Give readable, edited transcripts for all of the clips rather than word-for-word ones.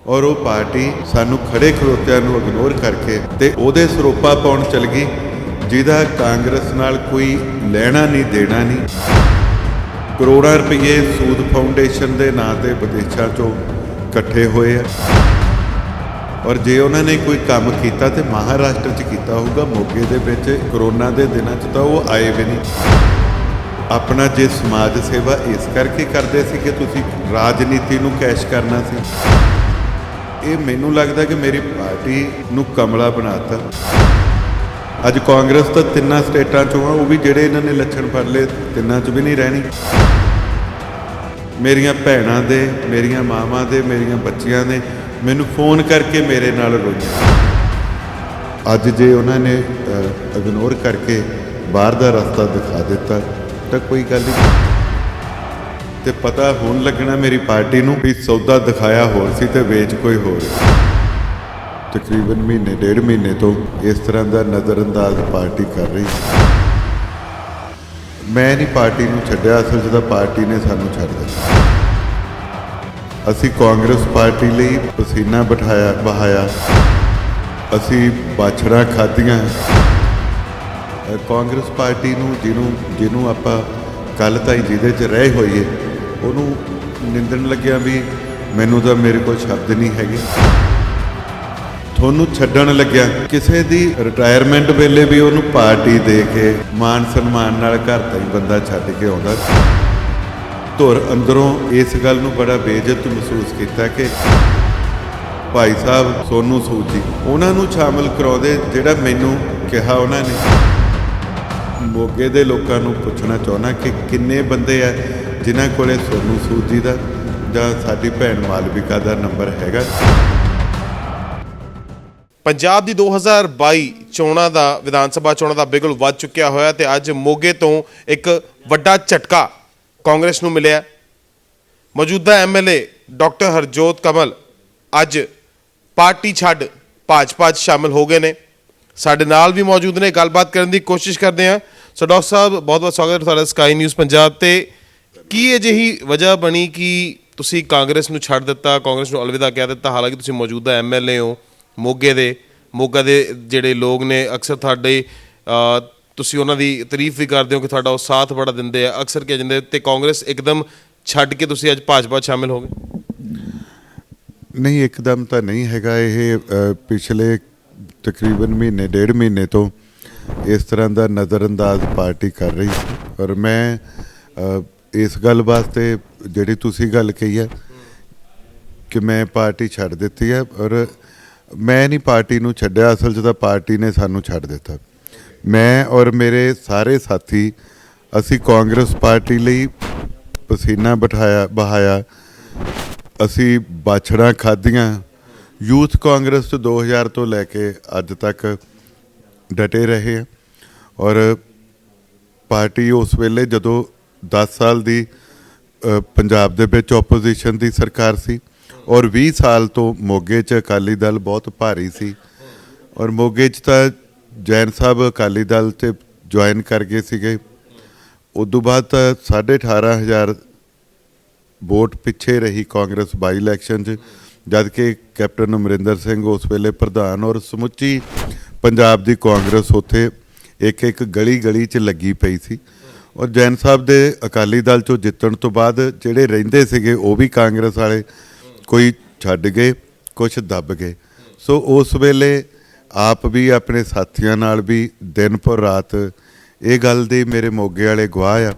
और वो पार्टी सानू खड़े खड़ोतिਆਂ ਨੂੰ ਇਗਨੋਰ ਕਰਕੇ ਤੇ ਉਹਦੇ ਸਰੋਪਾ ਪਾਉਣ ਚਲ ਗਈ ਜਿਹਦਾ ਕਾਂਗਰਸ ਨਾਲ ਕੋਈ ਲੈਣਾ ਨਹੀਂ ਦੇਣਾ ਨਹੀਂ। ਕਰੋੜਾਂ ਰੁਪਏ ਸੂਦ ਫਾਊਂਡੇਸ਼ਨ ਦੇ ਨਾਂ ਤੇ ਵਿਦੇਸ਼ਾਂ ਚੋਂ ਇਕੱਠੇ ਹੋਏ ਆ ਔਰ ਜੇ ਉਹਨਾਂ ਨੇ ਕੋਈ ਕੰਮ ਕੀਤਾ ਤੇ ਮਹਾਰਾਸ਼ਟਰ 'ਚ ਕੀਤਾ ਹੋਊਗਾ। ਮੋਗੇ ਦੇ ਵਿੱਚ ਕਰੋਨਾ ਦੇ ਦਿਨਾਂ 'ਚ ਤਾਂ ਉਹ ਆਏ ਵੀ ਨਹੀਂ। ਆਪਣਾ ਜੇ ਸਮਾਜ ਸੇਵਾ ਇਸ ਕਰਕੇ ਕਰਦੇ ਸੀ ਕਿ ਤੁਸੀਂ ਰਾਜਨੀਤੀ ਨੂੰ ਕੈਸ਼ ਕਰਨਾ ਸੀ। ਇਹ ਮੈਨੂੰ ਲੱਗਦਾ ਕਿ ਮੇਰੀ ਪਾਰਟੀ ਨੂੰ ਕਮਲਾ ਬਣਾਤਾ। ਅੱਜ ਕਾਂਗਰਸ ਤਾਂ ਤਿੰਨਾਂ ਸਟੇਟਾਂ 'ਚੋਂ ਆ, ਉਹ ਵੀ ਜਿਹੜੇ ਇਹਨਾਂ ਨੇ ਲੱਛਣ ਫੜ ਲਏ ਤਿੰਨਾਂ 'ਚ ਵੀ ਨਹੀਂ ਰਹਿਣੀ। ਮੇਰੀਆਂ ਭੈਣਾਂ ਦੇ, ਮੇਰੀਆਂ ਮਾਵਾਂ ਦੇ, ਮੇਰੀਆਂ ਬੱਚੀਆਂ ਨੇ ਮੈਨੂੰ ਫੋਨ ਕਰਕੇ ਮੇਰੇ ਨਾਲ ਰੋਈਆਂ। ਅੱਜ ਜੇ ਉਹਨਾਂ ਨੇ ਇਗਨੋਰ ਕਰਕੇ ਬਾਹਰ ਦਾ ਰਸਤਾ ਦਿਖਾ ਦਿੱਤਾ ਤਾਂ ਕੋਈ ਗੱਲ ਨਹੀਂ। ਤੇ ਪਤਾ ਹੁਣ ਲੱਗਣਾ ਮੇਰੀ ਪਾਰਟੀ ਨੂੰ ਵੀ ਸੌਦਾ ਦਿਖਾਇਆ ਹੋਰ ਸੀ ਤੇ ਵੇਚ ਕੋਈ ਹੋਰ। ਤਕਰੀਬਨ ਮਹੀਨੇ ਡੇਢ ਮਹੀਨੇ ਤੋਂ ਇਸ ਤਰ੍ਹਾਂ ਦਾ ਨਜ਼ਰਅੰਦਾਜ਼ ਪਾਰਟੀ ਕਰ ਰਹੀ। ਮੈਂ ਨਹੀਂ ਪਾਰਟੀ ਨੂੰ ਛੱਡਿਆ, ਅਸਲ 'ਚ ਤਾਂ ਪਾਰਟੀ ਨੇ ਸਾਨੂੰ ਛੱਡ ਦਿੱਤਾ। ਅਸੀਂ ਕਾਂਗਰਸ ਪਾਰਟੀ ਲਈ ਪਸੀਨਾ ਬਹਾਇਆ, ਅਸੀਂ ਬਾਛੜਾਂ ਖਾਧੀਆਂ। ਕਾਂਗਰਸ ਪਾਰਟੀ ਨੂੰ ਜਿਹਨੂੰ ਆਪਾਂ ਕੱਲ੍ਹ ਤਾਈਂ ਜਿਹਦੇ 'ਚ ਰਹੇ ਹੋਈਏ ਉਹਨੂੰ ਨਿੰਦਣ ਲੱਗਿਆ ਵੀ ਮੈਨੂੰ ਤਾਂ ਮੇਰੇ ਕੋਲ ਸ਼ਬਦ ਨਹੀਂ ਹੈਗੇ। ਤੁਹਾਨੂੰ ਛੱਡਣ ਲੱਗਿਆ ਕਿਸੇ ਦੀ ਰਿਟਾਇਰਮੈਂਟ ਵੇਲੇ ਵੀ ਉਹਨੂੰ ਪਾਰਟੀ ਦੇ ਕੇ ਮਾਨ ਸਨਮਾਨ ਨਾਲ ਘਰ ਦਾ ਹੀ ਬੰਦਾ ਛੱਡ ਕੇ ਆਉਂਦਾ। ਧੁਰ ਅੰਦਰੋਂ ਇਸ ਗੱਲ ਨੂੰ ਬੜਾ ਬੇਇੱਜ਼ਤ ਮਹਿਸੂਸ ਕੀਤਾ ਕਿ ਭਾਈ ਸਾਹਿਬ ਸੋਨੂੰ ਸੂਦ ਜੀ ਉਹਨਾਂ ਨੂੰ ਸ਼ਾਮਲ ਕਰਾਉਂਦੇ ਜਿਹੜਾ ਮੈਨੂੰ ਕਿਹਾ ਉਹਨਾਂ ਨੇ। ਮੋਗੇ ਦੇ ਲੋਕਾਂ ਨੂੰ ਪੁੱਛਣਾ ਚਾਹੁੰਦਾ ਕਿ ਕਿੰਨੇ ਬੰਦੇ ਆ ਜਿਨ੍ਹਾਂ ਕੋਲੇ ਸੋਨੂੰ ਸੂਦ ਜੀ ਦਾ ਜਾਂ ਸਾਡੀ ਭੈਣ ਮਾਲਵਿਕਾ ਦਾ ਨੰਬਰ ਹੈਗਾ। ਪੰਜਾਬ ਦੀ 2022 ਚੋਣਾਂ ਦਾ ਵਿਧਾਨ ਸਭਾ ਚੋਣਾਂ ਦਾ ਬਿਗਲ ਵੱਧ ਚੁੱਕਿਆ ਹੋਇਆ ਤੇ ਅੱਜ ਮੋਗੇ ਤੋਂ ਇੱਕ ਵੱਡਾ ਝਟਕਾ ਕਾਂਗਰਸ ਨੂੰ ਮਿਲਿਆ। ਮੌਜੂਦਾ ਐਮਐਲਏ ਡਾਕਟਰ ਹਰਜੋਤ ਕਮਲ ਅੱਜ ਪਾਰਟੀ ਛੱਡ ਭਾਜਪਾ 'ਚ ਸ਼ਾਮਿਲ ਹੋ ਗਏ ਨੇ। ਸਾਡੇ ਨਾਲ ਵੀ ਮੌਜੂਦ ਨੇ, ਗੱਲਬਾਤ ਕਰਨ ਦੀ ਕੋਸ਼ਿਸ਼ ਕਰਦੇ ਹਾਂ। ਸੋ ਡਾਕਟਰ ਸਾਹਿਬ ਬਹੁਤ ਬਹੁਤ ਸਵਾਗਤ ਹੈ ਤੁਹਾਡਾ ਸਕਾਈ ਨਿਊਜ਼ ਪੰਜਾਬ ਤੇ। ਕੀ ਅਜਿਹੀ ਵਜ੍ਹਾ ਬਣੀ ਕਿ ਤੁਸੀਂ ਕਾਂਗਰਸ ਨੂੰ ਛੱਡ ਦਿੱਤਾ, ਕਾਂਗਰਸ ਨੂੰ ਅਲਵਿਦਾ ਕਹਿ ਦਿੱਤਾ? ਹਾਲਾਂਕਿ ਤੁਸੀਂ ਮੌਜੂਦਾ ਐਮਐਲਏ ਹੋ ਮੋਗਾ ਦੇ ਜਿਹੜੇ ਲੋਕ ਨੇ ਅਕਸਰ ਤੁਹਾਡੇ ਤੁਸੀਂ ਉਹਨਾਂ ਦੀ ਤਾਰੀਫ ਵੀ ਕਰਦੇ ਹੋ ਕਿ ਤੁਹਾਡਾ ਉਹ ਸਾਥ ਬੜਾ ਦਿੰਦੇ ਆ। ਅਕਸਰ ਕਿਹਾ ਜਾਂਦਾ ਤੇ ਕਾਂਗਰਸ ਇੱਕਦਮ ਛੱਡ ਕੇ ਤੁਸੀਂ ਅੱਜ ਭਾਜਪਾ ਸ਼ਾਮਿਲ ਹੋ ਗਏ। ਨਹੀਂ, ਇੱਕਦਮ ਤਾਂ ਨਹੀਂ ਹੈਗਾ। ਇਹ ਪਿਛਲੇ ਤਕਰੀਬਨ ਮਹੀਨੇ ਡੇਢ ਮਹੀਨੇ ਤੋਂ ਇਸ ਤਰ੍ਹਾਂ ਦਾ ਨਜ਼ਰਅੰਦਾਜ਼ ਪਾਰਟੀ ਕਰ ਰਹੀ। ਔਰ ਮੈਂ ਇਸ ਗੱਲ ਵਾਸਤੇ ਜਿਹੜੀ ਤੁਸੀਂ ਗੱਲ ਕਹੀ ਹੈ ਕਿ ਮੈਂ ਪਾਰਟੀ ਛੱਡ ਦਿੱਤੀ ਹੈ, ਔਰ ਮੈਂ ਨਹੀਂ ਪਾਰਟੀ ਨੂੰ ਛੱਡਿਆ, ਅਸਲ 'ਚ ਤਾਂ ਪਾਰਟੀ ਨੇ ਸਾਨੂੰ ਛੱਡ ਦਿੱਤਾ। ਮੈਂ ਔਰ ਮੇਰੇ ਸਾਰੇ ਸਾਥੀ ਅਸੀਂ ਕਾਂਗਰਸ ਪਾਰਟੀ ਲਈ ਪਸੀਨਾ ਬਹਾਇਆ, ਅਸੀਂ ਬਾਛੜਾਂ ਖਾਧੀਆਂ। ਯੂਥ ਕਾਂਗਰਸ 'ਚ 2000 ਤੋਂ ਲੈ ਕੇ ਅੱਜ ਤੱਕ ਡਟੇ ਰਹੇ ਆ। ਔਰ ਪਾਰਟੀ ਉਸ ਵੇਲੇ ਜਦੋਂ 10 ਸਾਲ ਦੀ ਪੰਜਾਬ ਦੇ ਵਿੱਚ ਓਪੋਜੀਸ਼ਨ ਦੀ ਸਰਕਾਰ ਸੀ ਔਰ 20 ਸਾਲ ਤੋਂ ਮੋਗੇ 'ਚ ਅਕਾਲੀ ਦਲ ਬਹੁਤ ਭਾਰੀ ਸੀ। ਔਰ ਮੋਗੇ 'ਚ ਤਾਂ ਜੈਨ ਸਾਹਿਬ ਅਕਾਲੀ ਦਲ 'ਤੇ ਜੁਆਇਨ ਕਰ ਗਏ ਸੀਗੇ। ਉਦੋਂ ਬਾਅਦ ਤਾਂ 18,500 ਵੋਟ ਪਿੱਛੇ ਰਹੀ ਕਾਂਗਰਸ ਬਾਈ ਇਲੈਕਸ਼ਨ 'ਚ, ਜਦ ਕਿ ਕੈਪਟਨ ਅਮਰਿੰਦਰ ਸਿੰਘ ਉਸ ਵੇਲੇ ਪ੍ਰਧਾਨ ਔਰ ਸਮੁੱਚੀ ਪੰਜਾਬ ਦੀ ਕਾਂਗਰਸ ਉੱਥੇ ਇੱਕ ਗਲੀ 'ਚ ਲੱਗੀ ਪਈ ਸੀ। ਔਰ ਜੈਨ ਸਾਹਿਬ ਦੇ ਅਕਾਲੀ ਦਲ 'ਚੋਂ ਜਿੱਤਣ ਤੋਂ ਬਾਅਦ ਜਿਹੜੇ ਰਹਿੰਦੇ ਸੀਗੇ ਉਹ ਵੀ ਕਾਂਗਰਸ ਵਾਲੇ ਕੋਈ ਛੱਡ ਗਏ, ਕੁਛ ਦੱਬ ਗਏ। ਸੋ ਉਸ ਵੇਲੇ ਆਪ ਵੀ ਆਪਣੇ ਸਾਥੀਆਂ ਨਾਲ ਵੀ ਦਿਨ ਪਰ ਰਾਤ ਇਹ ਗੱਲ ਦੀ ਮੇਰੇ ਮੋਗੇ ਵਾਲੇ ਗਵਾਹ ਆ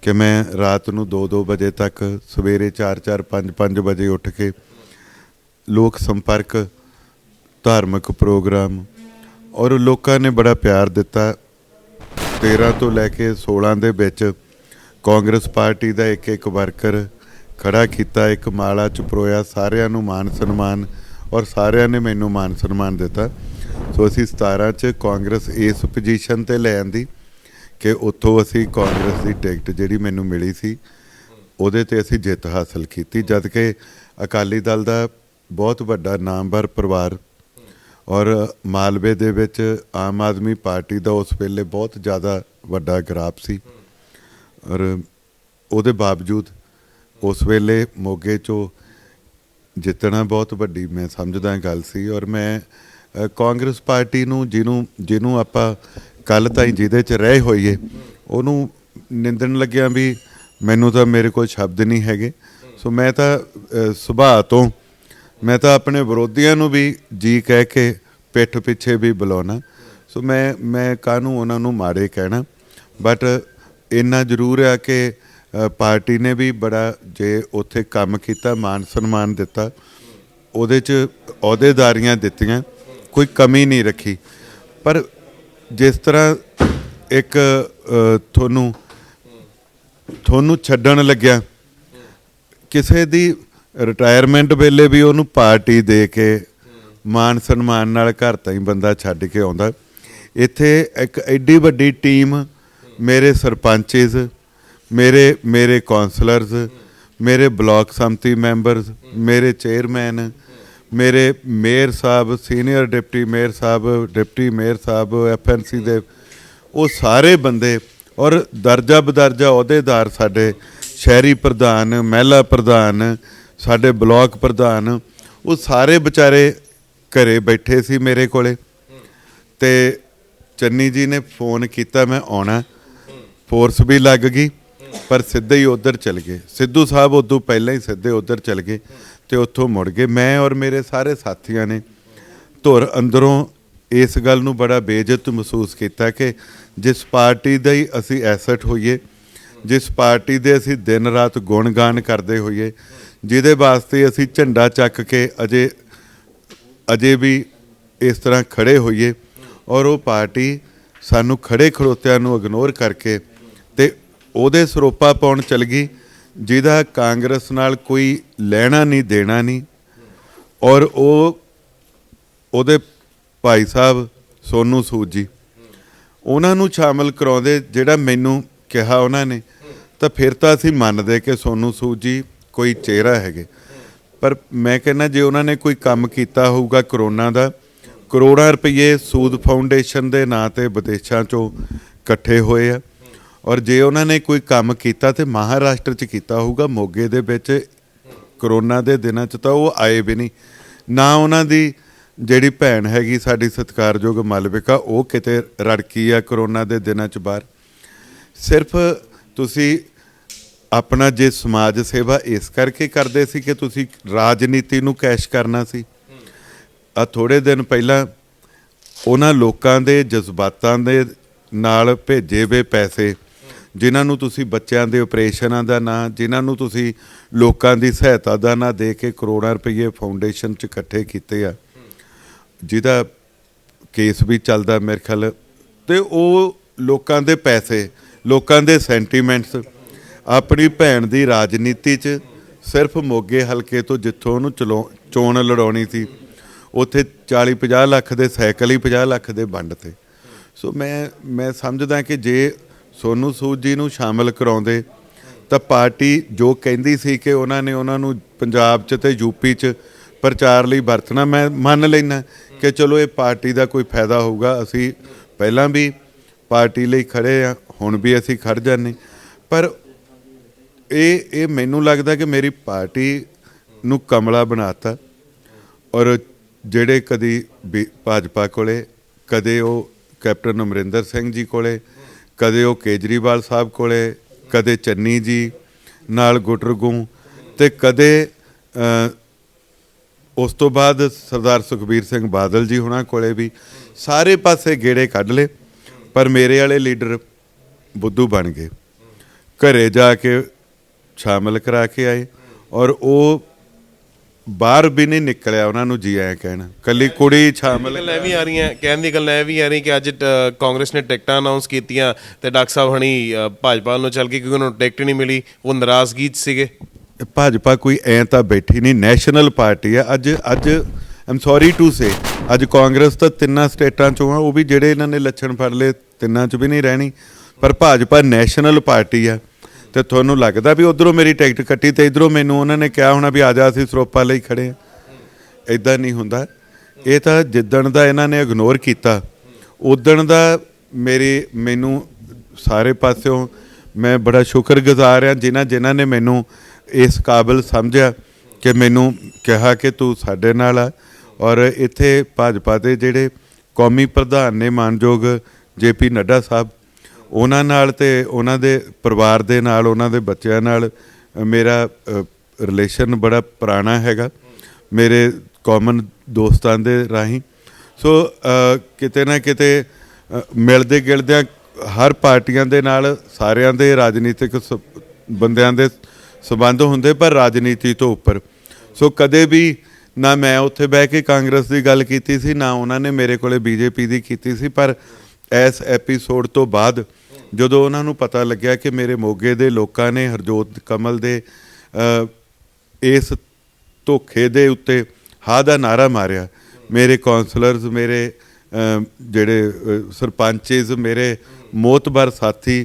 ਕਿ ਮੈਂ ਰਾਤ ਨੂੰ 2-2 ਵਜੇ ਤੱਕ, ਸਵੇਰੇ 4-4, 5-5 ਵਜੇ ਉੱਠ ਕੇ ਲੋਕ ਸੰਪਰਕ, ਧਾਰਮਿਕ ਪ੍ਰੋਗਰਾਮ, ਔਰ ਲੋਕਾਂ ਨੇ ਬੜਾ ਪਿਆਰ ਦਿੱਤਾ। 13 ਤੋਂ ਲੈ ਕੇ 16 ਦੇ ਵਿੱਚ ਕਾਂਗਰਸ ਪਾਰਟੀ ਦਾ ਇੱਕ ਵਰਕਰ ਖੜਾ ਕੀਤਾ, ਇੱਕ ਮਾਲਾ 'ਚ ਪਰੋਇਆ, ਸਾਰਿਆਂ ਨੂੰ ਮਾਨ ਸਨਮਾਨ, ਔਰ ਸਾਰਿਆਂ ਨੇ ਮੈਨੂੰ ਮਾਨ ਸਨਮਾਨ ਦਿੱਤਾ। ਸੋ ਅਸੀਂ 17 'ਚ ਕਾਂਗਰਸ ਇਸ ਪੋਜੀਸ਼ਨ 'ਤੇ ਲੈ ਆਂਦੀ ਕਿ ਉੱਥੋਂ ਅਸੀਂ ਕਾਂਗਰਸ ਦੀ ਟਿਕਟ ਜਿਹੜੀ ਮੈਨੂੰ ਮਿਲੀ ਸੀ ਉਹਦੇ 'ਤੇ ਅਸੀਂ ਜਿੱਤ ਹਾਸਲ ਕੀਤੀ, ਜਦ ਕਿ ਅਕਾਲੀ ਦਲ ਦਾ ਬਹੁਤ ਵੱਡਾ ਨਾਮਵਰ ਪਰਿਵਾਰ ਔਰ ਮਾਲਵੇ ਦੇ ਵਿੱਚ ਆਮ ਆਦਮੀ ਪਾਰਟੀ ਦਾ ਉਸ ਵੇਲੇ ਬਹੁਤ ਜ਼ਿਆਦਾ ਵੱਡਾ ਗਰਾਫ ਸੀ। ਔਰ ਉਹਦੇ ਬਾਵਜੂਦ ਉਸ ਵੇਲੇ ਮੋਗੇ 'ਚੋਂ ਜਿੱਤਣਾ ਬਹੁਤ ਵੱਡੀ ਮੈਂ ਸਮਝਦਾ ਗੱਲ ਸੀ। ਔਰ ਮੈਂ ਕਾਂਗਰਸ ਪਾਰਟੀ ਨੂੰ ਜਿਹਨੂੰ ਆਪਾਂ ਕੱਲ੍ਹ ਤਾਈਂ ਜਿਹਦੇ 'ਚ ਰਹੇ ਹੋਈਏ ਉਹਨੂੰ ਨਿੰਦਣ ਲੱਗਿਆ ਵੀ ਮੈਨੂੰ ਤਾਂ ਮੇਰੇ ਕੋਲ ਸ਼ਬਦ ਨਹੀਂ ਹੈਗੇ। ਸੋ ਮੈਂ ਤਾਂ ਸੁਭਾਅ ਤੋਂ ਮੈਂ ਤਾਂ ਆਪਣੇ ਵਿਰੋਧੀਆਂ ਨੂੰ ਵੀ ਜੀ ਕਹਿ ਕੇ ਪਿੱਠ ਪਿੱਛੇ ਵੀ ਬੁਲਾਉਣਾ। ਸੋ ਮੈਂ ਕਾਹਨੂੰ ਉਹਨਾਂ ਨੂੰ ਮਾੜੇ ਕਹਿਣਾ। ਬਟ ਇੰਨਾ ਜ਼ਰੂਰ ਆ ਕਿ ਪਾਰਟੀ ਨੇ ਵੀ ਬੜਾ ਜੇ ਉੱਥੇ ਕੰਮ ਕੀਤਾ, ਮਾਨ ਸਨਮਾਨ ਦਿੱਤਾ, ਉਹਦੇ 'ਚ ਅਹੁਦੇਦਾਰੀਆਂ ਦਿੱਤੀਆਂ, ਕੋਈ ਕਮੀ ਨਹੀਂ ਰੱਖੀ। ਪਰ ਜਿਸ ਤਰ੍ਹਾਂ ਇੱਕ ਤੁਹਾਨੂੰ ਛੱਡਣ ਲੱਗਿਆ, ਕਿਸੇ ਦੀ ਰਿਟਾਇਰਮੈਂਟ ਵੇਲੇ ਵੀ ਉਹਨੂੰ ਪਾਰਟੀ ਦੇ ਕੇ ਮਾਨ ਸਨਮਾਨ ਨਾਲ ਘਰ ਤਾਈਂ ਬੰਦਾ ਛੱਡ ਕੇ ਆਉਂਦਾ। ਇੱਥੇ ਇੱਕ ਐਡੀ ਵੱਡੀ ਟੀਮ, ਮੇਰੇ ਸਰਪੰਚਜ਼, ਮੇਰੇ ਕੌਂਸਲਰਸ, ਮੇਰੇ ਬਲਾਕ ਸੰਮਤੀ ਮੈਂਬਰਸ, ਮੇਰੇ ਚੇਅਰਮੈਨ, ਮੇਰੇ ਮੇਅਰ ਸਾਹਿਬ, ਸੀਨੀਅਰ ਡਿਪਟੀ ਮੇਅਰ ਸਾਹਿਬ, FNC ਦੇ ਉਹ ਸਾਰੇ ਬੰਦੇ, ਔਰ ਦਰਜਾ ਬਦਰਜਾ ਅਹੁਦੇਦਾਰ, ਸਾਡੇ ਸ਼ਹਿਰੀ ਪ੍ਰਧਾਨ, ਮਹਿਲਾ ਪ੍ਰਧਾਨ, ਸਾਡੇ ਬਲਾਕ ਪ੍ਰਧਾਨ, ਉਹ ਸਾਰੇ ਵਿਚਾਰੇ ਘਰੇ ਬੈਠੇ ਸੀ ਮੇਰੇ ਕੋਲੇ। ਅਤੇ ਚੰਨੀ ਜੀ ਨੇ ਫੋਨ ਕੀਤਾ, ਮੈਂ ਆਉਣਾ, ਫੋਰਸ ਵੀ ਲੱਗ ਗਈ, ਪਰ ਸਿੱਧੇ ਹੀ ਉੱਧਰ ਚਲ ਗਏ। ਸਿੱਧੂ ਸਾਹਿਬ ਉਦੋਂ ਪਹਿਲਾਂ ਹੀ ਸਿੱਧੇ ਉੱਧਰ ਚਲ ਗਏ ਅਤੇ ਉੱਥੋਂ ਮੁੜ ਗਏ। ਮੈਂ ਔਰ ਮੇਰੇ ਸਾਰੇ ਸਾਥੀਆਂ ਨੇ ਧੁਰ ਅੰਦਰੋਂ ਇਸ ਗੱਲ ਨੂੰ ਬੜਾ ਬੇਇੱਜ਼ਤ ਮਹਿਸੂਸ ਕੀਤਾ ਕਿ ਜਿਸ ਪਾਰਟੀ ਦਾ ਹੀ ਅਸੀਂ ਐਸਟ ਹੋਈਏ, ਜਿਸ ਪਾਰਟੀ ਦੇ ਅਸੀਂ ਦਿਨ ਰਾਤ ਗੁਣਗਾਨ ਕਰਦੇ ਹੋਈਏ, ਜਿਹਦੇ ਵਾਸਤੇ ਅਸੀਂ ਝੰਡਾ ਚੱਕ ਕੇ ਅਜੇ ਵੀ ਇਸ ਤਰ੍ਹਾਂ ਖੜ੍ਹੇ ਹੋਈਏ, ਔਰ ਉਹ ਪਾਰਟੀ ਸਾਨੂੰ ਖੜ੍ਹੇ ਖੜੋਤਿਆਂ ਨੂੰ ਇਗਨੋਰ ਕਰਕੇ ਅਤੇ ਉਹਦੇ ਸਰੋਪਾ ਪਾਉਣ ਚਲ ਗਈ, ਜਿਹਦਾ ਕਾਂਗਰਸ ਨਾਲ ਕੋਈ ਲੈਣਾ ਨਹੀਂ ਦੇਣਾ ਨਹੀਂ। ਔਰ ਉਹਦੇ ਭਾਈ ਸਾਹਿਬ ਸੋਨੂੰ ਸੂਦ ਜੀ, ਉਹਨਾਂ ਨੂੰ ਸ਼ਾਮਲ ਕਰਾਉਂਦੇ, ਜਿਹੜਾ ਮੈਨੂੰ ਕਿਹਾ ਉਹਨਾਂ ਨੇ, ਤਾਂ ਫਿਰ ਤਾਂ ਅਸੀਂ ਮੰਨਦੇ ਕਿ ਸੋਨੂੰ ਸੂਦ ਜੀ ਕੋਈ ਚਿਹਰਾ ਹੈਗੇ। ਪਰ ਮੈਂ ਕਹਿੰਦਾ ਜੇ ਉਹਨਾਂ ਨੇ ਕੋਈ ਕੰਮ ਕੀਤਾ ਹੋਊਗਾ ਕਰੋਨਾ ਦਾ, ਕਰੋੜਾਂ ਰੁਪਈਏ ਸੂਦ ਫਾਊਂਡੇਸ਼ਨ ਦੇ ਨਾਂ 'ਤੇ ਵਿਦੇਸ਼ਾਂ 'ਚੋਂ ਇਕੱਠੇ ਹੋਏ ਆ, ਔਰ ਜੇ ਉਹਨਾਂ ਨੇ ਕੋਈ ਕੰਮ ਕੀਤਾ ਤਾਂ ਮਹਾਰਾਸ਼ਟਰ 'ਚ ਕੀਤਾ ਹੋਊਗਾ। ਮੋਗੇ ਦੇ ਵਿੱਚ ਕਰੋਨਾ ਦੇ ਦਿਨਾਂ 'ਚ ਤਾਂ ਉਹ ਆਏ ਵੀ ਨਹੀਂ ਨਾ। ਉਹਨਾਂ ਦੀ ਜਿਹੜੀ ਭੈਣ ਹੈਗੀ ਸਾਡੀ ਸਤਿਕਾਰਯੋਗ ਮਾਲਵਿਕਾ, ਉਹ ਕਿਤੇ ਰੜਕੀ ਆ ਕਰੋਨਾ ਦੇ ਦਿਨਾਂ 'ਚ ਬਾਹਰ। ਸਿਰਫ ਤੁਸੀਂ ਆਪਣਾ ਜੇ ਸਮਾਜ ਸੇਵਾ ਇਸ ਕਰਕੇ ਕਰਦੇ ਸੀ ਕਿ ਤੁਸੀਂ ਰਾਜਨੀਤੀ ਨੂੰ ਕੈਸ਼ ਕਰਨਾ ਸੀ। ਆ ਥੋੜ੍ਹੇ ਦਿਨ ਪਹਿਲਾਂ ਉਹਨਾਂ ਲੋਕਾਂ ਦੇ ਜਜ਼ਬਾਤਾਂ ਦੇ ਨਾਲ ਭੇਜੇ ਵੇ ਪੈਸੇ, ਜਿਨ੍ਹਾਂ ਨੂੰ ਤੁਸੀਂ ਬੱਚਿਆਂ ਦੇ ਆਪਰੇਸ਼ਨਾਂ ਦਾ ਨਾਂ, ਜਿਨ੍ਹਾਂ ਨੂੰ ਤੁਸੀਂ ਲੋਕਾਂ ਦੀ ਸਹਾਇਤਾ ਦਾ ਨਾਂ ਦੇ ਕੇ ਕਰੋੜਾਂ ਰੁਪਈਏ ਫਾਊਂਡੇਸ਼ਨ 'ਚ ਇਕੱਠੇ ਕੀਤੇ ਆ, ਜਿਹਦਾ ਕੇਸ ਵੀ ਚੱਲਦਾ ਮੇਰੇ ਖਿਆਲ। ਅਤੇ ਉਹ ਲੋਕਾਂ ਦੇ ਪੈਸੇ, ਲੋਕਾਂ ਦੇ ਸੈਂਟੀਮੈਂਟਸ ਆਪਣੀ ਭੈਣ ਦੀ ਰਾਜਨੀਤੀ 'ਚ ਸਿਰਫ ਮੋਗੇ ਹਲਕੇ ਤੋਂ, ਜਿੱਥੋਂ ਉਹਨੂੰ ਚੋਣ ਲੜਾਉਣੀ ਸੀ, ਉੱਥੇ 40-50 ਲੱਖ ਦੇ ਸਾਈਕਲ ਹੀ 50 ਲੱਖ ਦੇ ਵੰਡ 'ਤੇ। ਸੋ ਮੈਂ ਸਮਝਦਾ ਕਿ ਜੇ ਸੋਨੂੰ ਸੂਦ ਜੀ ਨੂੰ ਸ਼ਾਮਲ ਕਰਾਉਂਦੇ ਤਾਂ ਪਾਰਟੀ ਜੋ ਕਹਿੰਦੀ ਸੀ ਕਿ ਉਹਨਾਂ ਨੂੰ ਪੰਜਾਬ 'ਚ ਅਤੇ ਯੂਪੀ 'ਚ ਪ੍ਰਚਾਰ ਲਈ ਵਰਤਣਾ, ਮੈਂ ਮੰਨ ਲੈਂਦਾ ਕਿ ਚਲੋ ਇਹ ਪਾਰਟੀ ਦਾ ਕੋਈ ਫਾਇਦਾ ਹੋਊਗਾ। ਅਸੀਂ ਪਹਿਲਾਂ ਵੀ ਪਾਰਟੀ ਲਈ ਖੜ੍ਹੇ ਹਾਂ, ਹੁਣ ਵੀ ਅਸੀਂ ਖੜ੍ਹ ਜਾਂਦੇ। ਪਰ ਇਹ ਮੈਨੂੰ ਲੱਗਦਾ ਕਿ ਮੇਰੀ ਪਾਰਟੀ ਨੂੰ ਕਮਲਾ ਬਣਾਤਾ। ਔਰ ਜਿਹੜੇ ਕਦੀ ਭਾਜਪਾ ਕੋਲੇ, ਕਦੇ ਉਹ ਕੈਪਟਨ ਅਮਰਿੰਦਰ ਸਿੰਘ ਜੀ ਕੋਲੇ, ਕਦੇ ਉਹ ਕੇਜਰੀਵਾਲ ਸਾਹਿਬ ਕੋਲੇ, ਕਦੇ ਚੰਨੀ ਜੀ ਨਾਲ ਗੁਟਰਗੂ, ਅਤੇ ਕਦੇ ਉਸ ਤੋਂ ਬਾਅਦ ਸਰਦਾਰ ਸੁਖਬੀਰ ਸਿੰਘ ਬਾਦਲ ਜੀ ਹੁਣਾਂ ਕੋਲੇ ਵੀ, ਸਾਰੇ ਪਾਸੇ ਗੇੜੇ ਕੱਢ ਲਏ। ਪਰ ਮੇਰੇ ਵਾਲੇ ਲੀਡਰ ਬੁੱਧੂ ਬਣ ਗਏ, ਘਰੇ ਜਾ ਕੇ ਸ਼ਾਮਲ ਕਰਾ ਕੇ ਆਏ, ਔਰ ਉਹ ਬਾਹਰ ਵੀ ਨਹੀਂ ਨਿਕਲਿਆ ਉਹਨਾਂ ਨੂੰ ਜੀ ਆਇਆ ਕਹਿਣਾ, ਕੱਲੀ ਕੁੜੀ ਸ਼ਾਮਲ। ਇਹ ਵੀ ਆ ਰਹੀਆਂ, ਕਹਿਣ ਦੀ ਗੱਲ ਇਹ ਵੀ ਆ ਰਹੀ ਕਿ ਅੱਜ ਕਾਂਗਰਸ ਨੇ ਟਿਕਟਾਂ ਅਨਾਊਂਸ ਕੀਤੀਆਂ ਅਤੇ ਡਾਕਟਰ ਸਾਹਿਬ ਹਣੀ ਭਾਜਪਾ ਨੂੰ ਚੱਲ ਗਏ ਕਿਉਂਕਿ ਉਹਨਾਂ ਨੂੰ ਟਿਕਟ ਨਹੀਂ ਮਿਲੀ, ਉਹ ਨਾਰਾਜ਼ਗੀ 'ਚ ਸੀਗੇ। ਭਾਜਪਾ ਕੋਈ ਐਂ ਤਾਂ ਬੈਠੀ ਨਹੀਂ, ਨੈਸ਼ਨਲ ਪਾਰਟੀ ਆ। ਅੱਜ ਆਮ ਸੌਰੀ ਟੂ ਸੇ, ਅੱਜ ਕਾਂਗਰਸ ਤਾਂ 3 ਸਟੇਟਾਂ 'ਚੋਂ ਆ, ਉਹ ਵੀ ਜਿਹੜੇ ਇਹਨਾਂ ਨੇ ਲੱਛਣ ਫੜ ਲਏ 3 'ਚ ਵੀ ਨਹੀਂ ਰਹਿਣੀ। ਪਰ ਭਾਜਪਾ ਨੈਸ਼ਨਲ ਪਾਰਟੀ ਆ। ਅਤੇ ਤੁਹਾਨੂੰ ਲੱਗਦਾ ਵੀ ਉੱਧਰੋਂ ਮੇਰੀ ਟਿਕਟ ਕੱਟੀ ਅਤੇ ਇੱਧਰੋਂ ਮੈਨੂੰ ਉਹਨਾਂ ਨੇ ਕਿਹਾ ਹੋਣਾ ਵੀ ਆ ਜਾ ਅਸੀਂ ਸਰੋਪਾ ਲਈ ਖੜ੍ਹੇ ਹਾਂ। ਇੱਦਾਂ ਨਹੀਂ ਹੁੰਦਾ। ਇਹ ਤਾਂ ਜਿੱਦਣ ਦਾ ਇਹਨਾਂ ਨੇ ਇਗਨੋਰ ਕੀਤਾ, ਉਦਣ ਦਾ ਮੈਨੂੰ ਸਾਰੇ ਪਾਸਿਓਂ ਮੈਂ ਬੜਾ ਸ਼ੁਕਰਗੁਜ਼ਾਰ ਹਾਂ ਜਿਨ੍ਹਾਂ ਨੇ ਮੈਨੂੰ ਇਸ ਕਾਬਿਲ ਸਮਝਿਆ ਕਿ ਮੈਨੂੰ ਕਿਹਾ ਕਿ ਤੂੰ ਸਾਡੇ ਨਾਲ ਆ। ਔਰ ਇੱਥੇ ਭਾਜਪਾ ਦੇ ਜਿਹੜੇ ਕੌਮੀ ਪ੍ਰਧਾਨ ਨੇ ਮਾਨਯੋਗ JP ਨੱਡਾ ਸਾਹਿਬ, ਉਹਨਾਂ ਨਾਲ ਤੇ ਉਹਨਾਂ ਦੇ ਪਰਿਵਾਰ ਦੇ ਨਾਲ, ਉਹਨਾਂ ਦੇ ਬੱਚਿਆਂ ਨਾਲ ਮੇਰਾ ਰਿਲੇਸ਼ਨ ਬੜਾ ਪੁਰਾਣਾ ਹੈਗਾ, ਮੇਰੇ ਕਾਮਨ ਦੋਸਤਾਂ ਦੇ ਰਾਹੀਂ। ਸੋ ਕਿਤੇ ਨਾ ਕਿਤੇ ਮਿਲਦੇ ਗਿਲਦਿਆਂ ਹਰ ਪਾਰਟੀਆਂ ਦੇ ਨਾਲ ਸਾਰਿਆਂ ਦੇ ਰਾਜਨੀਤਿਕ ਬੰਦਿਆਂ ਦੇ ਸੰਬੰਧ ਹੁੰਦੇ, ਪਰ ਰਾਜਨੀਤੀ ਤੋਂ ਉੱਪਰ। ਸੋ ਕਦੇ ਵੀ ਨਾ ਮੈਂ ਉੱਥੇ ਬਹਿ ਕੇ ਕਾਂਗਰਸ ਦੀ ਗੱਲ ਕੀਤੀ ਸੀ, ਨਾ ਉਹਨਾਂ ਨੇ ਮੇਰੇ ਕੋਲੇ BJP ਦੀ ਕੀਤੀ ਸੀ। ਪਰ ਇਸ ਐਪੀਸੋਡ ਤੋਂ ਬਾਅਦ ਜਦੋਂ ਉਹਨਾਂ ਨੂੰ ਪਤਾ ਲੱਗਿਆ ਕਿ ਮੇਰੇ ਮੋਗੇ ਦੇ ਲੋਕਾਂ ਨੇ ਹਰਜੋਤ ਕਮਲ ਦੇ ਇਸ ਧੋਖੇ ਦੇ ਉੱਤੇ ਹਾਂ ਦਾ ਨਾਅਰਾ ਮਾਰਿਆ, ਮੇਰੇ ਕੌਂਸਲਰਸ, ਮੇਰੇ ਜਿਹੜੇ ਸਰਪੰਚਜ਼, ਮੇਰੇ ਮੋਤਬਰ ਸਾਥੀ,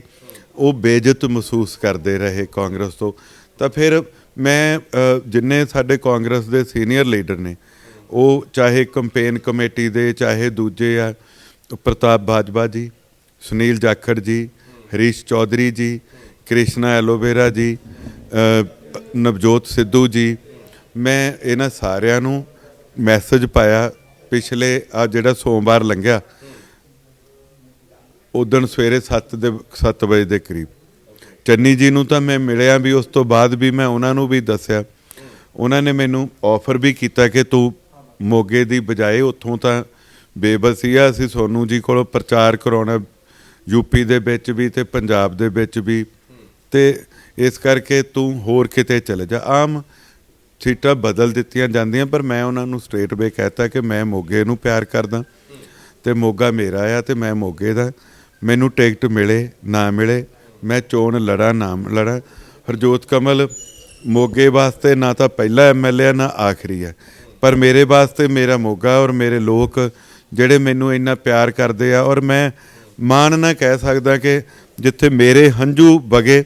ਉਹ ਬੇਇੱਜ਼ਤ ਮਹਿਸੂਸ ਕਰਦੇ ਰਹੇ ਕਾਂਗਰਸ ਤੋਂ। ਤਾਂ ਫਿਰ ਮੈਂ ਜਿੰਨੇ ਸਾਡੇ ਕਾਂਗਰਸ ਦੇ ਸੀਨੀਅਰ ਲੀਡਰ ਨੇ, ਉਹ ਚਾਹੇ ਕੰਪੇਨ ਕਮੇਟੀ ਦੇ, ਚਾਹੇ ਦੂਜੇ ਆ, ਪ੍ਰਤਾਪ ਬਾਜਵਾ ਜੀ, ਸੁਨੀਲ ਜਾਖੜ ਜੀ, ਹਰੀਸ਼ ਚੌਧਰੀ ਜੀ, ਕ੍ਰਿਸ਼ਨਾ ਐਲੋਵੇਰਾ ਜੀ, ਨਵਜੋਤ ਸਿੱਧੂ ਜੀ, ਮੈਂ ਇਹਨਾਂ ਸਾਰਿਆਂ ਨੂੰ ਮੈਸੇਜ ਪਾਇਆ। ਪਿਛਲੇ ਆ ਜਿਹੜਾ ਸੋਮਵਾਰ ਲੰਘਿਆ, ਉਦਣ ਸਵੇਰੇ 7 ਵਜੇ ਦੇ ਕਰੀਬ ਚੰਨੀ ਜੀ ਨੂੰ ਤਾਂ ਮੈਂ ਮਿਲਿਆ ਵੀ, ਉਸ ਤੋਂ ਬਾਅਦ ਵੀ ਮੈਂ ਉਹਨਾਂ ਨੂੰ ਵੀ ਦੱਸਿਆ। ਉਹਨਾਂ ਨੇ ਮੈਨੂੰ ਆਫਰ ਵੀ ਕੀਤਾ ਕਿ ਤੂੰ ਮੋਗੇ ਦੀ ਬਜਾਏ ਉੱਥੋਂ ਤਾਂ ਬੇਬਸੀ ਆ, ਅਸੀਂ ਸੋਨੂ ਜੀ ਕੋਲੋਂ ਪ੍ਰਚਾਰ ਕਰਾਉਣਾ UP ਦੇ ਵਿੱਚ ਵੀ ਅਤੇ ਪੰਜਾਬ ਦੇ ਵਿੱਚ ਵੀ, ਅਤੇ ਇਸ ਕਰਕੇ ਤੂੰ ਹੋਰ ਕਿਤੇ ਚਲੇ ਜਾ। ਆਮ ਸੀਟਾਂ ਬਦਲ ਦਿੱਤੀਆਂ ਜਾਂਦੀਆਂ, ਪਰ ਮੈਂ ਉਹਨਾਂ ਨੂੰ ਸਟ੍ਰੇਟ ਵੇ ਕਹਿਤਾ ਕਿ ਮੈਂ ਮੋਗੇ ਨੂੰ ਪਿਆਰ ਕਰਦਾ ਅਤੇ ਮੋਗਾ ਮੇਰਾ ਆ ਅਤੇ ਮੈਂ ਮੋਗੇ ਦਾ। ਮੈਨੂੰ ਟਿਕਟ ਮਿਲੇ ਨਾ ਮਿਲੇ, ਮੈਂ ਚੋਣ ਲੜਾਂ ਨਾ ਲੜਾਂ। ਹਰਜੋਤ ਕਮਲ ਮੋਗੇ ਵਾਸਤੇ ਨਾ ਤਾਂ ਪਹਿਲਾ MLA ਆ, ਨਾ ਆਖਰੀ ਹੈ, ਪਰ ਮੇਰੇ ਵਾਸਤੇ ਮੇਰਾ ਮੋਗਾ ਔਰ ਮੇਰੇ ਲੋਕ ਜਿਹੜੇ ਮੈਨੂੰ ਇੰਨਾ ਪਿਆਰ ਕਰਦੇ ਆ। ਔਰ ਮੈਂ ਮਾਣ ਨਾਲ ਕਹਿ ਸਕਦਾ ਕਿ ਜਿੱਥੇ ਮੇਰੇ ਹੰਝੂ ਵਗੇ,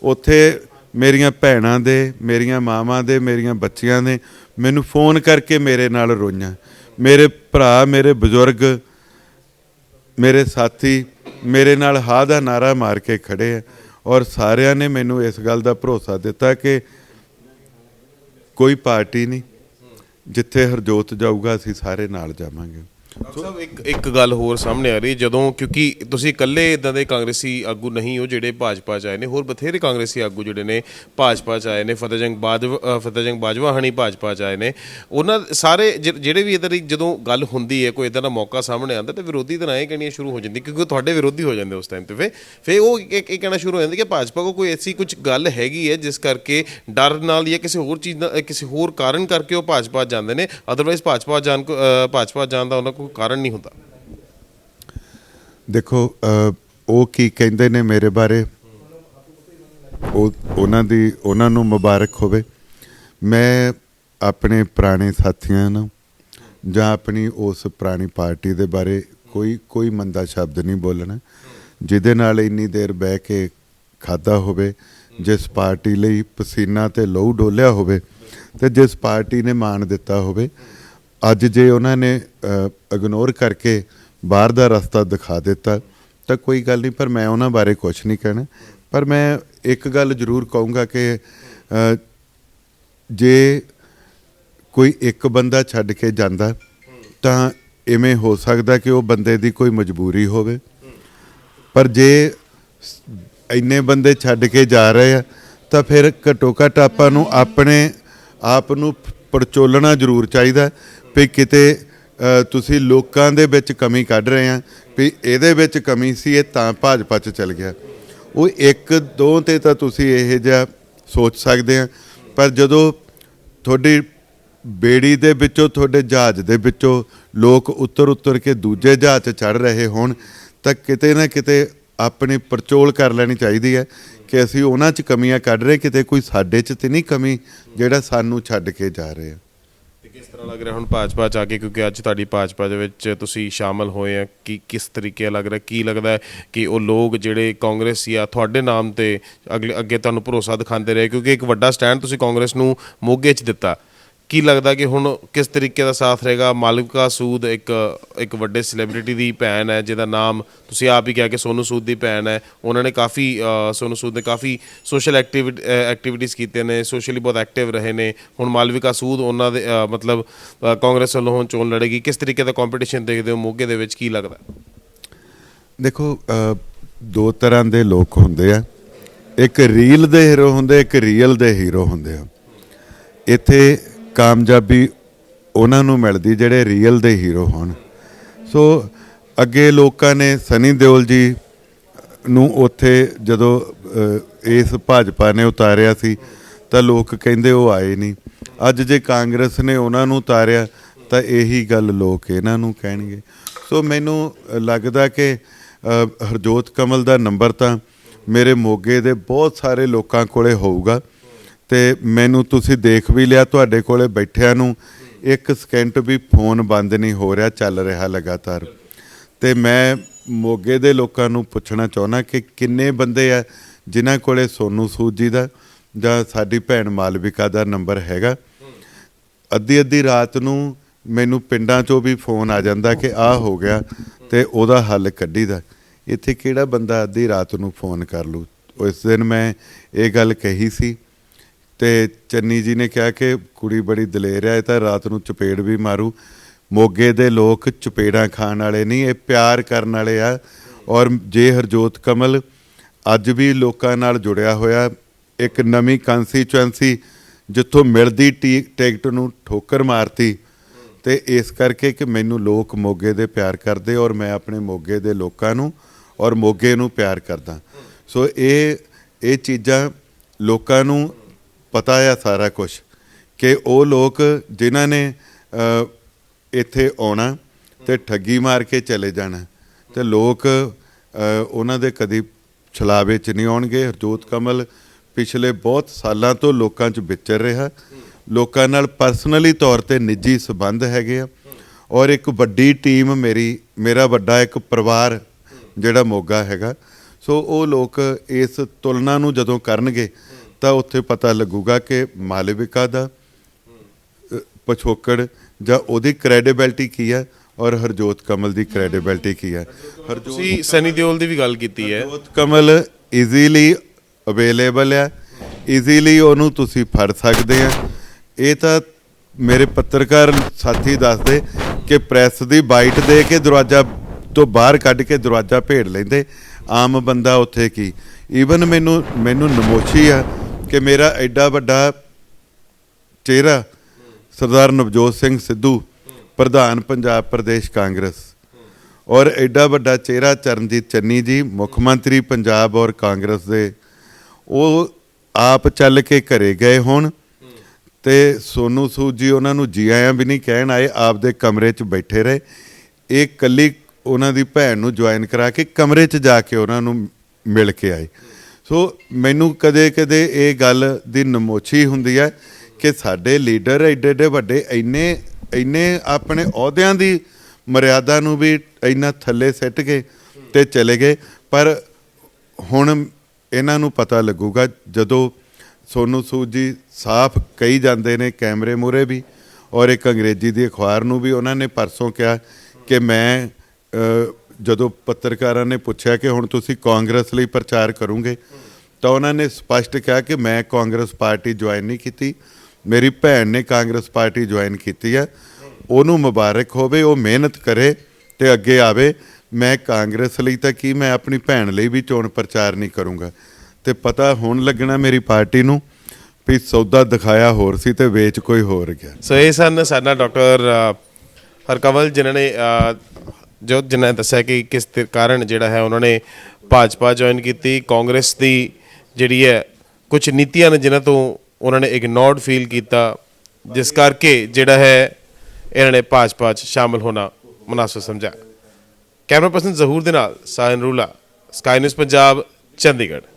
ਉੱਥੇ ਮੇਰੀਆਂ ਭੈਣਾਂ ਦੇ, ਮੇਰੀਆਂ ਮਾਵਾਂ ਦੇ, ਮੇਰੀਆਂ ਬੱਚੀਆਂ ਨੇ ਮੈਨੂੰ ਫੋਨ ਕਰਕੇ ਮੇਰੇ ਨਾਲ ਰੋਈਆਂ। ਮੇਰੇ ਭਰਾ, ਮੇਰੇ ਬਜ਼ੁਰਗ, ਮੇਰੇ ਸਾਥੀ ਮੇਰੇ ਨਾਲ ਹਾਂ ਦਾ ਨਾਅਰਾ ਮਾਰ ਕੇ ਖੜੇ ਆ। ਔਰ ਸਾਰਿਆਂ ਨੇ ਮੈਨੂੰ ਇਸ ਗੱਲ ਦਾ ਭਰੋਸਾ ਦਿੱਤਾ ਕਿ ਕੋਈ ਪਾਰਟੀ ਨਹੀਂ, ਜਿੱਥੇ ਹਰਜੋਤ ਜਾਊਗਾ ਅਸੀਂ ਸਾਰੇ ਨਾਲ ਜਾਵਾਂਗੇ। ਡਾਕਟਰ ਸਾਹਿਬ, ਇੱਕ ਗੱਲ ਹੋਰ ਸਾਹਮਣੇ ਆ ਰਹੀ, ਜਦੋਂ ਕਿਉਂਕਿ ਤੁਸੀਂ ਇਕੱਲੇ ਇੱਦਾਂ ਦੇ ਕਾਂਗਰਸੀ ਆਗੂ ਨਹੀਂ ਹੋ ਜਿਹੜੇ ਭਾਜਪਾ 'ਚ ਆਏ ਨੇ, ਹੋਰ ਬਥੇਰੇ ਕਾਂਗਰਸੀ ਆਗੂ ਜਿਹੜੇ ਨੇ ਭਾਜਪਾ 'ਚ ਆਏ ਨੇ। ਫਤਿਹ ਸਿੰਘ ਬਾਜਵਾ ਹਣੀ ਭਾਜਪਾ 'ਚ ਆਏ ਨੇ। ਉਹਨਾਂ ਸਾਰੇ ਜਿਹੜੇ ਵੀ ਇੱਧਰ ਦੀ ਜਦੋਂ ਗੱਲ ਹੁੰਦੀ ਹੈ, ਕੋਈ ਇੱਦਾਂ ਦਾ ਮੌਕਾ ਸਾਹਮਣੇ ਆਉਂਦਾ, ਤਾਂ ਵਿਰੋਧੀ ਤਾਂ ਇਹ ਕਹਿਣੀਆਂ ਸ਼ੁਰੂ ਹੋ ਜਾਂਦੀ, ਕਿਉਂਕਿ ਤੁਹਾਡੇ ਵਿਰੋਧੀ ਹੋ ਜਾਂਦੇ ਉਸ ਟਾਈਮ 'ਤੇ। ਫਿਰ ਉਹ ਇਹ ਕਹਿਣਾ ਸ਼ੁਰੂ ਹੋ ਜਾਂਦਾ ਕਿ ਭਾਜਪਾ ਕੋਲ ਕੋਈ ਐਸੀ ਕੁਝ ਗੱਲ ਹੈਗੀ ਹੈ ਜਿਸ ਕਰਕੇ ਡਰ ਨਾਲ ਜਾਂ ਕਿਸੇ ਹੋਰ ਚੀਜ਼ ਦਾ, ਕਿਸੇ ਹੋਰ ਕਾਰਨ ਕਰਕੇ ਉਹ ਭਾਜਪਾ ਜਾਂਦੇ ਨੇ, ਅਦਰਵਾਈਜ਼ ਭਾਜਪਾ ਜਾਣ ਦਾ ਉਹਨਾਂ ਕਾਰਨ ਨਹੀਂ ਹੁੰਦਾ। ਦੇਖੋ, ਉਹ ਕੀ ਕਹਿੰਦੇ ਨੇ ਮੇਰੇ ਬਾਰੇ, ਉਹਨਾਂ ਨੂੰ ਮੁਬਾਰਕ ਹੋਵੇ। ਮੈਂ ਆਪਣੇ ਪੁਰਾਣੇ ਸਾਥੀਆਂ ਨੂੰ ਜਾਂ ਆਪਣੀ ਉਸ ਪੁਰਾਣੀ ਪਾਰਟੀ ਦੇ ਬਾਰੇ ਕੋਈ ਮੰਦਾ ਸ਼ਬਦ ਨਹੀਂ ਬੋਲਣਾ, ਜਿਹਦੇ ਨਾਲ ਇੰਨੀ ਦੇਰ ਬਹਿ ਕੇ ਖਾਧਾ ਹੋਵੇ, ਜਿਸ ਪਾਰਟੀ ਲਈ ਪਸੀਨਾ ਤੇ ਲਹੂ ਡੋਲਿਆ ਹੋਵੇ, ਅਤੇ ਜਿਸ ਪਾਰਟੀ ਨੇ ਮਾਣ ਦਿੱਤਾ ਹੋਵੇ। ਅੱਜ ਜੇ ਉਹਨਾਂ ਨੇ ਇਗਨੋਰ ਕਰਕੇ ਬਾਹਰ ਦਾ ਰਸਤਾ ਦਿਖਾ ਦਿੱਤਾ ਤਾਂ ਕੋਈ ਗੱਲ ਨਹੀਂ, ਪਰ ਮੈਂ ਉਹਨਾਂ ਬਾਰੇ ਕੁਛ ਨਹੀਂ ਕਹਿਣਾ। ਪਰ ਮੈਂ ਇੱਕ ਗੱਲ ਜ਼ਰੂਰ ਕਹੂੰਗਾ ਕਿ ਜੇ ਕੋਈ ਇੱਕ ਬੰਦਾ ਛੱਡ ਕੇ ਜਾਂਦਾ ਤਾਂ ਇਵੇਂ ਹੋ ਸਕਦਾ ਕਿ ਉਹ ਬੰਦੇ ਦੀ ਕੋਈ ਮਜਬੂਰੀ ਹੋਵੇ, ਪਰ ਜੇ ਇੰਨੇ ਬੰਦੇ ਛੱਡ ਕੇ ਜਾ ਰਹੇ ਆ ਤਾਂ ਫਿਰ ਘੱਟੋ ਘੱਟ ਆਪਾਂ ਨੂੰ ਆਪਣੇ ਆਪ ਨੂੰ ਪੜਚੋਲਣਾ ਜ਼ਰੂਰ ਚਾਹੀਦਾ ਵੀ ਕਿਤੇ ਤੁਸੀਂ ਲੋਕਾਂ ਦੇ ਵਿੱਚ ਕਮੀ ਕੱਢ ਰਹੇ ਆ ਵੀ ਇਹਦੇ ਵਿੱਚ ਕਮੀ ਸੀ, ਇਹ ਤਾਂ ਭਾਜਪਾ 'ਚ ਚਲ ਗਿਆ। ਉਹ ਇੱਕ ਦੋ 'ਤੇ ਤਾਂ ਤੁਸੀਂ ਇਹ ਜਿਹਾ ਸੋਚ ਸਕਦੇ ਆ, ਪਰ ਜਦੋਂ ਤੁਹਾਡੀ ਬੇੜੀ ਦੇ ਵਿੱਚੋਂ, ਤੁਹਾਡੇ ਜਹਾਜ਼ ਦੇ ਵਿੱਚੋਂ ਲੋਕ ਉੱਤਰ ਕੇ ਦੂਜੇ ਜਹਾਜ਼ 'ਚ ਚੜ੍ਹ ਰਹੇ ਹੋਣ ਤਾਂ ਕਿਤੇ ਨਾ ਕਿਤੇ ਆਪਣੀ ਪੜਚੋਲ ਕਰ ਲੈਣੀ ਚਾਹੀਦੀ ਹੈ ਕਿ ਅਸੀਂ ਉਹਨਾਂ 'ਚ ਕਮੀਆਂ ਕੱਢ ਰਹੇ, ਕਿਤੇ ਕੋਈ ਸਾਡੇ 'ਚ ਤਾਂ ਨਹੀਂ ਕਮੀ ਜਿਹੜਾ ਸਾਨੂੰ ਛੱਡ ਕੇ ਜਾ ਰਹੇ ਆ। ਕਿਸ ਤਰ੍ਹਾਂ ਲੱਗ ਰਿਹਾ ਹੁਣ ਭਾਜਪਾ 'ਚ ਆ ਕੇ, ਕਿਉਂਕਿ ਅੱਜ ਤੁਹਾਡੀ ਭਾਜਪਾ ਦੇ ਵਿੱਚ ਤੁਸੀਂ ਸ਼ਾਮਲ ਹੋਏ ਆ, ਕਿਸ ਤਰੀਕੇ ਲੱਗ ਰਿਹਾ, ਕੀ ਲੱਗਦਾ ਕਿ ਉਹ ਲੋਕ ਜਿਹੜੇ ਕਾਂਗਰਸੀ ਆ ਤੁਹਾਡੇ ਨਾਮ 'ਤੇ ਅੱਗੇ ਤੁਹਾਨੂੰ ਭਰੋਸਾ ਦਿਖਾਉਂਦੇ ਰਹੇ, ਕਿਉਂਕਿ ਇੱਕ ਵੱਡਾ ਸਟੈਂਡ ਤੁਸੀਂ ਕਾਂਗਰਸ ਨੂੰ ਮੋਗੇ 'ਚ ਦਿੱਤਾ, ਕੀ ਲੱਗਦਾ ਕਿ ਹੁਣ ਕਿਸ ਤਰੀਕੇ ਦਾ ਸਾਥ ਰਹੇਗਾ? ਮਾਲਵਿਕਾ ਸੂਦ ਇੱਕ ਵੱਡੇ ਸੈਲੀਬ੍ਰਿਟੀ ਦੀ ਭੈਣ ਹੈ, ਜਿਹਦਾ ਨਾਮ ਤੁਸੀਂ ਆਪ ਹੀ ਕਿਹਾ ਕਿ ਸੋਨੂ ਸੂਦ ਦੀ ਭੈਣ ਹੈ। ਉਹਨਾਂ ਨੇ ਕਾਫੀ ਸੋਨੂ ਸੂਦ ਨੇ ਕਾਫੀ ਸੋਸ਼ਲ ਐਕਟੀਵਿਟੀਜ਼ ਕੀਤੀਆਂ ਨੇ, ਸੋਸ਼ਲੀ ਬਹੁਤ ਐਕਟਿਵ ਰਹੇ ਨੇ। ਹੁਣ ਮਾਲਵਿਕਾ ਸੂਦ ਉਹਨਾਂ ਦੇ ਮਤਲਬ ਕਾਂਗਰਸ ਵੱਲੋਂ ਹੁਣ ਚੋਣ ਲੜੇਗੀ। ਕਿਸ ਤਰੀਕੇ ਦਾ ਕੰਪੀਟੀਸ਼ਨ ਦੇਖਦੇ ਹੋ ਮੋਗੇ ਦੇ ਵਿੱਚ? ਕੀ ਲੱਗਦਾ? ਦੇਖੋ, ਦੋ ਤਰ੍ਹਾਂ ਦੇ ਲੋਕ ਹੁੰਦੇ ਆ, ਇੱਕ ਰੀਲ ਦੇ ਹੀਰੋ ਹੁੰਦੇ, ਇੱਕ ਰੀਅਲ ਦੇ ਹੀਰੋ ਹੁੰਦੇ ਆ। ਇੱਥੇ ਕਾਮਯਾਬੀ ਉਹਨਾਂ ਨੂੰ ਮਿਲਦੀ ਜਿਹੜੇ ਰੀਅਲ ਦੇ ਹੀਰੋ ਹੋਣ। ਸੋ ਅੱਗੇ ਲੋਕਾਂ ਨੇ ਸਨੀ ਦਿਓਲ ਜੀ ਨੂੰ ਉੱਥੇ ਜਦੋਂ ਇਸ ਭਾਜਪਾ ਨੇ ਉਤਾਰਿਆ ਸੀ ਤਾਂ ਲੋਕ ਕਹਿੰਦੇ ਉਹ ਆਏ ਨਹੀਂ। ਅੱਜ ਜੇ ਕਾਂਗਰਸ ਨੇ ਉਹਨਾਂ ਨੂੰ ਉਤਾਰਿਆ ਤਾਂ ਇਹੀ ਗੱਲ ਲੋਕ ਇਹਨਾਂ ਨੂੰ ਕਹਿਣਗੇ। ਸੋ ਮੈਨੂੰ ਲੱਗਦਾ ਕਿ ਹਰਜੋਤ ਕਮਲ ਦਾ ਨੰਬਰ ਤਾਂ ਮੇਰੇ ਮੋਗੇ ਦੇ ਬਹੁਤ ਸਾਰੇ ਲੋਕਾਂ ਕੋਲੇ ਹੋਊਗਾ, ਤੇ ਮੈਨੂੰ ਤੁਸੀਂ ਦੇਖ ਵੀ ਲਿਆ, ਤੁਹਾਡੇ ਕੋਲੇ ਬੈਠਿਆਂ ਨੂੰ ਇੱਕ ਸਕਿੰਟ ਵੀ ਫੋਨ ਬੰਦ ਨਹੀਂ ਹੋ ਰਿਹਾ, ਚੱਲ ਰਿਹਾ ਲਗਾਤਾਰ। ਤੇ ਮੈਂ ਮੋਗੇ ਦੇ ਲੋਕਾਂ ਨੂੰ ਪੁੱਛਣਾ ਚਾਹੁੰਦਾ ਕਿ ਕਿੰਨੇ ਬੰਦੇ ਆ ਜਿਨ੍ਹਾਂ ਕੋਲੇ ਸੋਨੂ ਸੂਦ ਜੀ ਦਾ ਜਾਂ ਸਾਡੀ ਭੈਣ ਮਾਲਵਿਕਾ ਦਾ ਨੰਬਰ ਹੈਗਾ। ਅੱਧੀ ਰਾਤ ਨੂੰ ਮੈਨੂੰ ਪਿੰਡਾਂ 'ਚੋਂ ਵੀ ਫੋਨ ਆ ਜਾਂਦਾ ਕਿ ਆਹ ਹੋ ਗਿਆ ਤੇ ਉਹਦਾ ਹੱਲ ਕੱਢੀਦਾ। ਇੱਥੇ ਕਿਹੜਾ ਬੰਦਾ ਅੱਧੀ ਰਾਤ ਨੂੰ ਫੋਨ ਕਰ ਲੂ? ਉਸ ਦਿਨ ਮੈਂ ਇਹ ਗੱਲ ਕਹੀ ਸੀ ਤੇ ਚੰਨੀ ਜੀ ਨੇ ਕਿਹਾ ਕਿ ਕੁੜੀ ਬੜੀ ਦਲੇਰ ਹੈ, ਇਹ ਤਾਂ ਰਾਤ ਨੂੰ ਚਪੇੜ ਵੀ ਮਾਰੂ। ਮੋਗੇ ਦੇ ਲੋਕ ਚਪੇੜਾਂ ਖਾਣ ਵਾਲੇ ਨਹੀਂ, ਇਹ ਪਿਆਰ ਕਰਨ ਵਾਲੇ ਆ। ਔਰ ਜੇ ਹਰਜੋਤ ਕਮਲ ਅੱਜ ਵੀ ਲੋਕਾਂ ਨਾਲ ਜੁੜਿਆ ਹੋਇਆ, ਇੱਕ ਨਵੀਂ ਕੰਸਟੀਚੁਐਂਸੀ ਜਿੱਥੋਂ ਮਿਲਦੀ ਟਿਕਟ ਨੂੰ ਠੋਕਰ ਮਾਰਤੀ, ਤੇ ਇਸ ਕਰਕੇ ਕਿ ਮੈਨੂੰ ਲੋਕ ਮੋਗੇ ਦੇ ਪਿਆਰ ਕਰਦੇ ਔਰ ਮੈਂ ਆਪਣੇ ਮੋਗੇ ਦੇ ਲੋਕਾਂ ਨੂੰ ਔਰ ਮੋਗੇ ਨੂੰ ਪਿਆਰ ਕਰਦਾ। ਸੋ ਇਹ ਚੀਜ਼ਾਂ ਲੋਕਾਂ ਨੂੰ ਪਤਾ ਆ ਸਾਰਾ ਕੁਛ, ਕਿ ਉਹ ਲੋਕ ਜਿਨ੍ਹਾਂ ਨੇ ਇੱਥੇ ਆਉਣਾ ਤੇ ਠੱਗੀ ਮਾਰ ਕੇ ਚਲੇ ਜਾਣਾ, ਤੇ ਲੋਕ ਉਹਨਾਂ ਦੇ ਕਦੀ ਛਲਾਵੇ 'ਚ ਨਹੀਂ ਆਉਣਗੇ। ਹਰਜੋਤ ਕਮਲ ਪਿਛਲੇ ਬਹੁਤ ਸਾਲਾਂ ਤੋਂ ਲੋਕਾਂ 'ਚ ਵਿਚਰ ਰਿਹਾ, ਲੋਕਾਂ ਨਾਲ ਪਰਸਨਲੀ ਤੌਰ 'ਤੇ ਨਿੱਜੀ ਸੰਬੰਧ ਹੈਗੇ ਆ। ਔਰ ਇੱਕ ਵੱਡੀ ਟੀਮ ਮੇਰਾ ਵੱਡਾ ਇੱਕ ਪਰਿਵਾਰ ਜਿਹੜਾ ਮੋਗਾ ਹੈਗਾ। ਸੋ ਉਹ ਲੋਕ ਇਸ ਤੁਲਨਾ ਨੂੰ ਜਦੋਂ ਕਰਨਗੇ ਤਾਂ ਉੱਥੇ ਪਤਾ ਲੱਗੂਗਾ ਕਿ ਮਾਲਵਿਕਾ ਦਾ ਪਿਛੋਕੜ ਜਾਂ ਉਹਦੀ ਕ੍ਰੈਡੀਬਿਲਿਟੀ ਕੀ ਹੈ ਔਰ ਹਰਜੋਤ ਕਮਲ ਦੀ ਕ੍ਰੈਡੀਬਿਲਿਟੀ ਕੀ ਹੈ। ਤੁਸੀਂ ਸਨੀ ਦਿਓਲ ਦੀ ਵੀ ਗੱਲ ਕੀਤੀ ਹੈ। ਹਰਜੋਤ ਕਮਲ ਈਜ਼ੀਲੀ ਅਵੇਲੇਬਲ ਆ, ਈਜ਼ੀਲੀ ਉਹਨੂੰ ਤੁਸੀਂ ਫੜ ਸਕਦੇ ਆ। ਇਹ ਤਾਂ ਮੇਰੇ ਪੱਤਰਕਾਰ ਸਾਥੀ ਦੱਸਦੇ ਕਿ ਪ੍ਰੈਸ ਦੀ ਬਾਈਟ ਦੇ ਕੇ ਦਰਵਾਜ਼ਾ ਤੋਂ ਬਾਹਰ ਕੱਢ ਕੇ ਦਰਵਾਜ਼ਾ ਭੇੜ ਲੈਂਦੇ, ਆਮ ਬੰਦਾ ਉੱਥੇ ਕੀ। ਈਵਨ ਮੈਨੂੰ ਨਮੋਸ਼ੀ ਆ ਕਿ ਮੇਰਾ ਐਡਾ ਵੱਡਾ ਚਿਹਰਾ ਸਰਦਾਰ ਨਵਜੋਤ ਸਿੰਘ ਸਿੱਧੂ, ਪ੍ਰਧਾਨ ਪੰਜਾਬ ਪ੍ਰਦੇਸ਼ ਕਾਂਗਰਸ, ਔਰ ਐਡਾ ਵੱਡਾ ਚਿਹਰਾ ਚਰਨਜੀਤ ਚੰਨੀ ਜੀ, ਮੁੱਖ ਮੰਤਰੀ ਪੰਜਾਬ ਔਰ ਕਾਂਗਰਸ ਦੇ, ਉਹ ਆਪ ਚੱਲ ਕੇ ਘਰੇ ਗਏ ਹੋਣ ਤੇ ਸੋਨੂ ਸੂਦ ਜੀ ਉਹਨਾਂ ਨੂੰ ਜੀ ਆਇਆਂ ਵੀ ਨਹੀਂ ਕਹਿਣ ਆਏ, ਆਪਦੇ ਕਮਰੇ 'ਚ ਬੈਠੇ ਰਹੇ। ਇਹ ਇਕੱਲੀ ਉਹਨਾਂ ਦੀ ਭੈਣ ਨੂੰ ਜੁਆਇਨ ਕਰਾ ਕੇ ਕਮਰੇ 'ਚ ਜਾ ਕੇ ਉਹਨਾਂ ਨੂੰ ਮਿਲ ਕੇ ਆਏ। ਸੋ ਮੈਨੂੰ ਕਦੇ ਇਹ ਗੱਲ ਦੀ ਨਮੋਸ਼ੀ ਹੁੰਦੀ ਹੈ ਕਿ ਸਾਡੇ ਲੀਡਰ ਐਡੇ ਵੱਡੇ ਇੰਨੇ ਆਪਣੇ ਅਹੁਦਿਆਂ ਦੀ ਮਰਿਆਦਾ ਨੂੰ ਵੀ ਇੰਨਾ ਥੱਲੇ ਸਿੱਟ ਕੇ ਤੇ ਚਲੇ ਗਏ। ਪਰ ਹੁਣ ਇਹਨਾਂ ਨੂੰ ਪਤਾ ਲੱਗੂਗਾ ਜਦੋਂ ਸੋਨੂ ਸੂਦ ਜੀ ਸਾਫ਼ ਕਹੀ ਜਾਂਦੇ ਨੇ ਕੈਮਰੇ ਮੂਹਰੇ ਵੀ, ਔਰ ਇੱਕ ਅੰਗਰੇਜ਼ੀ ਦੀ ਅਖਬਾਰ ਨੂੰ ਵੀ ਉਹਨਾਂ ਨੇ ਪਰਸੋਂ ਕਿਹਾ ਕਿ ਮੈਂ ਜਦੋਂ ਪੱਤਰਕਾਰਾਂ ਨੇ ਪੁੱਛਿਆ ਕਿ ਹੁਣ ਤੁਸੀਂ ਕਾਂਗਰਸ ਲਈ ਪ੍ਰਚਾਰ ਕਰੋਗੇ, ਤਾਂ ਉਹਨਾਂ ਨੇ ਸਪਸ਼ਟ ਕਿਹਾ ਕਿ ਮੈਂ ਕਾਂਗਰਸ ਪਾਰਟੀ ਜੁਆਇਨ ਨਹੀਂ ਕੀਤੀ, ਮੇਰੀ ਭੈਣ ਨੇ ਕਾਂਗਰਸ ਪਾਰਟੀ ਜੁਆਇਨ ਕੀਤੀ ਹੈ। ਉਹਨੂੰ ਮੁਬਾਰਕ ਹੋਵੇ, ਉਹ ਮਿਹਨਤ ਕਰੇ ਤੇ ਅੱਗੇ ਆਵੇ। ਮੈਂ ਕਾਂਗਰਸ ਲਈ ਤਾਂ ਕੀ, ਮੈਂ ਆਪਣੀ ਭੈਣ ਲਈ ਵੀ ਚੋਣ ਪ੍ਰਚਾਰ ਨਹੀਂ ਕਰੂੰਗਾ। ਤੇ ਪਤਾ ਹੁਣ ਲੱਗਣਾ ਮੇਰੀ ਪਾਰਟੀ ਨੂੰ ਵੀ ਸੌਦਾ ਦਿਖਾਇਆ ਹੋਰ ਸੀ ਤੇ ਵੇਚ ਕੋਈ ਹੋਰ ਗਿਆ। ਸੋ ਇਹ ਸਨ ਸਾਡਾ ਡਾਕਟਰ ਹਰਕਮਲ, ਜਿਨ੍ਹਾਂ ਨੇ ਦੱਸਿਆ ਕਿ ਕਿਸ ਕਾਰਨ ਜਿਹੜਾ ਹੈ ਉਹਨਾਂ ਨੇ ਭਾਜਪਾ ਜੁਆਇਨ ਕੀਤੀ। ਕਾਂਗਰਸ ਦੀ ਜਿਹੜੀ ਹੈ ਕੁਝ ਨੀਤੀਆਂ ਨੇ ਜਿਨ੍ਹਾਂ ਤੋਂ ਉਹਨਾਂ ਨੇ ਇਗਨੋਰਡ ਫੀਲ ਕੀਤਾ, ਜਿਸ ਕਰਕੇ ਜਿਹੜਾ ਹੈ ਇਹਨਾਂ ਨੇ ਭਾਜਪਾ 'ਚ ਸ਼ਾਮਿਲ ਹੋਣਾ ਮੁਨਾਸਿਬ ਸਮਝਿਆ। ਕੈਮਰਾ ਪਰਸਨ ਜ਼ਹੂਰ ਦੇ ਨਾਲ ਸਾਹਿਨ ਰੂਲਾ, ਸਕਾਈ ਨਿਊਜ਼ ਪੰਜਾਬ, ਚੰਡੀਗੜ੍ਹ।